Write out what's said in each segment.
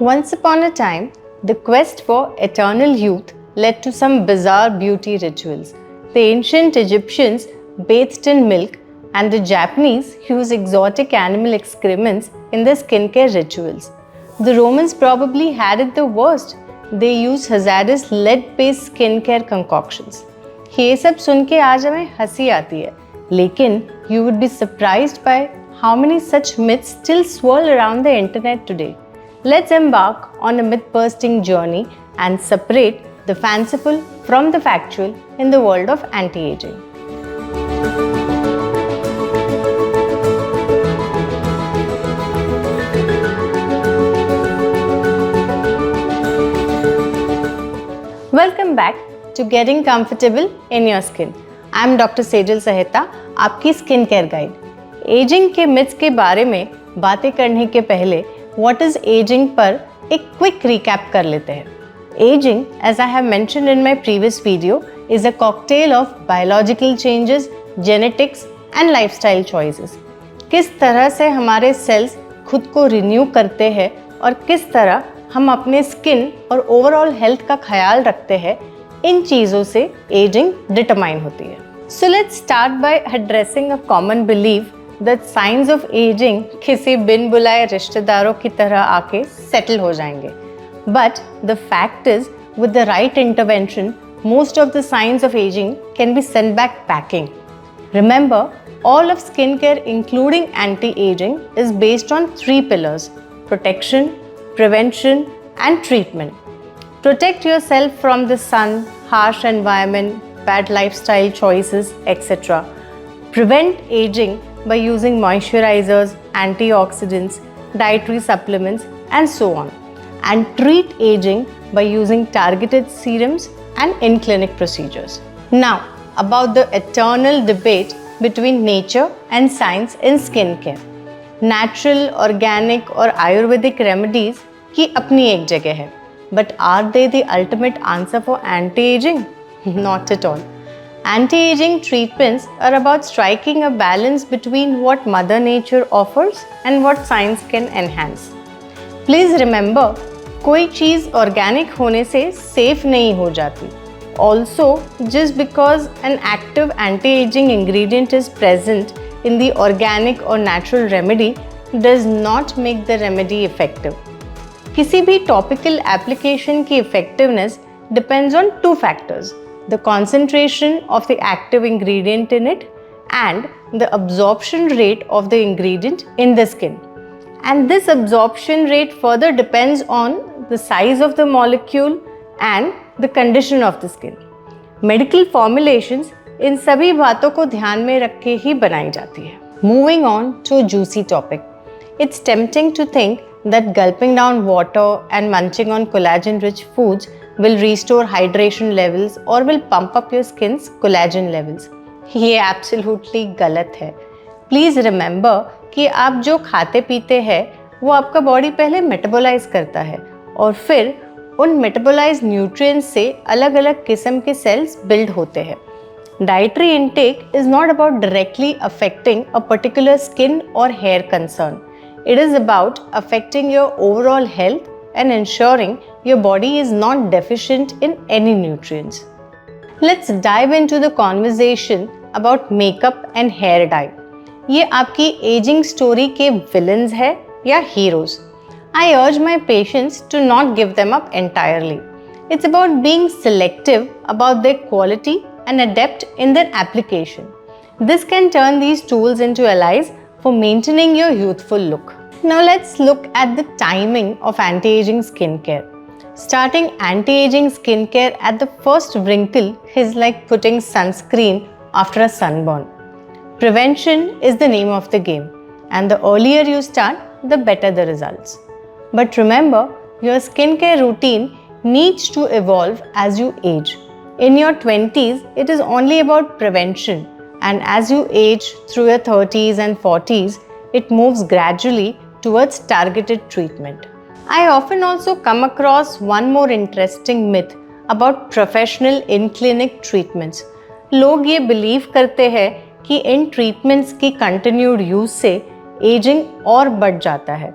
Once upon a time, the quest for eternal youth led to some bizarre beauty rituals. The ancient Egyptians bathed in milk, and the Japanese used exotic animal excrements in their skincare rituals. The Romans probably had it the worst. They used hazardous lead-based skincare concoctions. ये सब सुन के आज हमें हंसी आती है, लेकिन you would be surprised by how many such myths still swirl around the internet today. Let's embark on a myth-busting journey and separate the fanciful from the factual in the world of anti-aging. Welcome back to Getting Comfortable in Your Skin. I am Dr. Sejal Saheta, आपकी skin care guide. Ageing के myths के बारे में बातें करने के पहले What is aging पर एक क्विक रिकैप कर लेते हैं. Aging, as I have mentioned in my previous video, is a cocktail of biological changes, genetics and lifestyle choices. किस तरह से हमारे सेल्स खुद को रिन्यू करते हैं और किस तरह हम अपने स्किन और ओवरऑल हेल्थ का ख्याल रखते हैं, इन चीज़ों से एजिंग डिटरमाइन होती है. So let's start by addressing a common belief that signs of aging किसी बिन बुलाए रिश्तेदारों की तरह आके सेटल हो जाएंगे. But the fact is, with the right intervention, most of the signs of aging can be sent back packing. Remember, all of skincare, including anti-aging, is based on 3 pillars: protection, prevention, and treatment. Protect yourself from the sun, harsh environment, bad lifestyle choices, etc. Prevent aging by using moisturizers, antioxidants, dietary supplements, and so on. And treat aging by using targeted serums and in-clinic procedures. Now, about the eternal debate between nature and science in skincare. Natural, organic और Ayurvedic remedies की अपनी एक जगह है. But are they the ultimate answer for anti-aging? Not at all. Anti-aging treatments are about striking a balance between what Mother Nature offers and what science can enhance. Please remember, कोई चीज़ organic होने से safe नहीं हो जाती. Also, just because an active anti-aging ingredient is present in the organic or natural remedy does not make the remedy effective. किसी भी topical application की effectiveness depends on 2 factors. The concentration of the active ingredient in it and the absorption rate of the ingredient in the skin. And this absorption rate further depends on the size of the molecule and the condition of the skin. Medical formulations इन सभी बातों को ध्यान में रख के ही बनाई जाती है. Moving on to a juicy topic. It's tempting to think that gulping down water and munching on collagen-rich foods will restore hydration levels or will pump up your skin's collagen levels. ये absolutely गलत है. Please remember कि आप जो खाते पीते हैं वो आपका बॉडी पहले मेटाबोलाइज करता है और फिर उन मेटाबोलाइज न्यूट्रिएंट्स से अलग अलग किस्म के सेल्स बिल्ड होते हैं. Dietary intake is not about directly affecting a particular skin or hair concern. It is about affecting your overall health and ensuring your body is not deficient in any nutrients. Let's dive into the conversation about makeup and hair dye. ये आपकी aging story के villains है या heroes? I urge my patients to not give them up entirely. It's about being selective about their quality and adept in their application. This can turn these tools into allies for maintaining your youthful look. Now let's look at the timing of anti-aging skincare. Starting anti-aging skincare at the first wrinkle is like putting sunscreen after a sunburn. Prevention is the name of the game, and the earlier you start, the better the results. But remember, your skincare routine needs to evolve as you age. In your 20s, it is only about prevention, and as you age through your 30s and 40s, it moves gradually towards targeted treatment. I often also come across one more interesting myth about professional in-clinic treatments. लोग ये believe करते हैं कि इन treatments की continued use से ageing और बढ़ जाता है.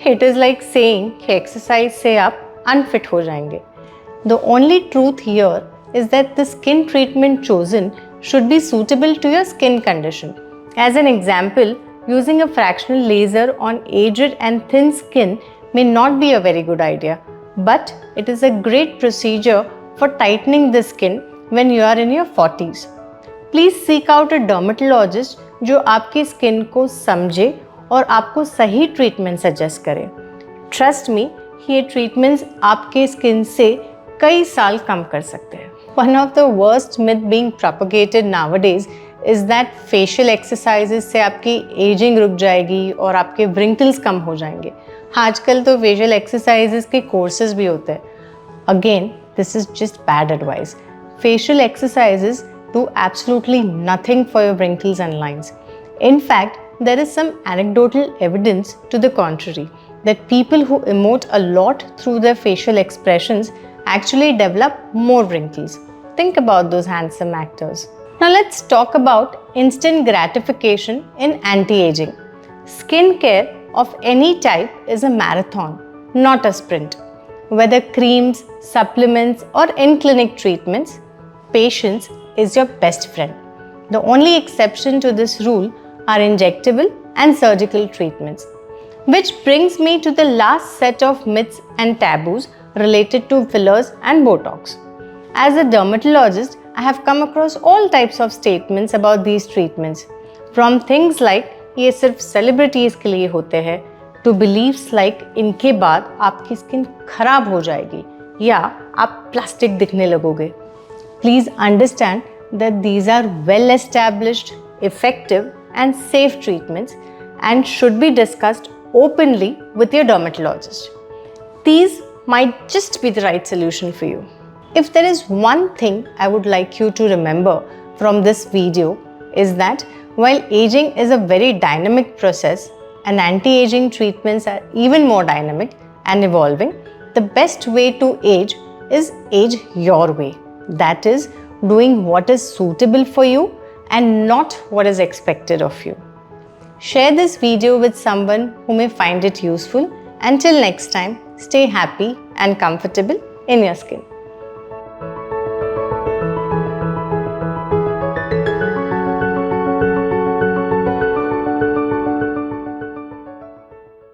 It is like saying कि exercise से आप unfit हो जाएंगे. The only truth here is that the skin treatment chosen should be suitable to your skin condition. As an example, using a fractional laser on aged and thin skin may not be a very good idea, but it is a great procedure for tightening the skin when you are in your 40s. Please seek out a dermatologist जो आपकी skin को समझे और आपको सही treatment suggest करे. Trust me, ये treatments आपके स्किन से कई साल कम कर सकते हैं. One of the worst myth being propagated nowadays is that facial exercises से आपकी एजिंग रुक जाएगी और आपके wrinkles कम हो जाएंगे. आजकल तो facial exercises के courses भी होते हैं. Again, this is just bad advice. Facial exercises do absolutely nothing for your wrinkles and lines. In fact, there is some anecdotal evidence to the contrary that people who emote a lot through their facial expressions actually develop more wrinkles. Think about those handsome actors. Now let's talk about instant gratification in anti-aging. Skincare of any type is a marathon, not a sprint. Whether creams, supplements, or in-clinic treatments, patience is your best friend. The only exception to this rule are injectable and surgical treatments. Which brings me to the last set of myths and taboos related to fillers and Botox. As a dermatologist, I have come across all types of statements about these treatments. From things like ये सिर्फ celebrities के लिए होते हैं to beliefs like इनके बाद आपकी skin खराब हो जाएगी या आप प्लास्टिक दिखने लगोगे. Please understand that these are well established, effective and safe treatments and should be discussed openly with your dermatologist. These might just be the right solution for you. If there is one thing I would like you to remember from this video is that while aging is a very dynamic process and anti-aging treatments are even more dynamic and evolving, the best way to age is age your way. That is, doing what is suitable for you and not what is expected of you. Share this video with someone who may find it useful. Until next time, stay happy and comfortable in your skin.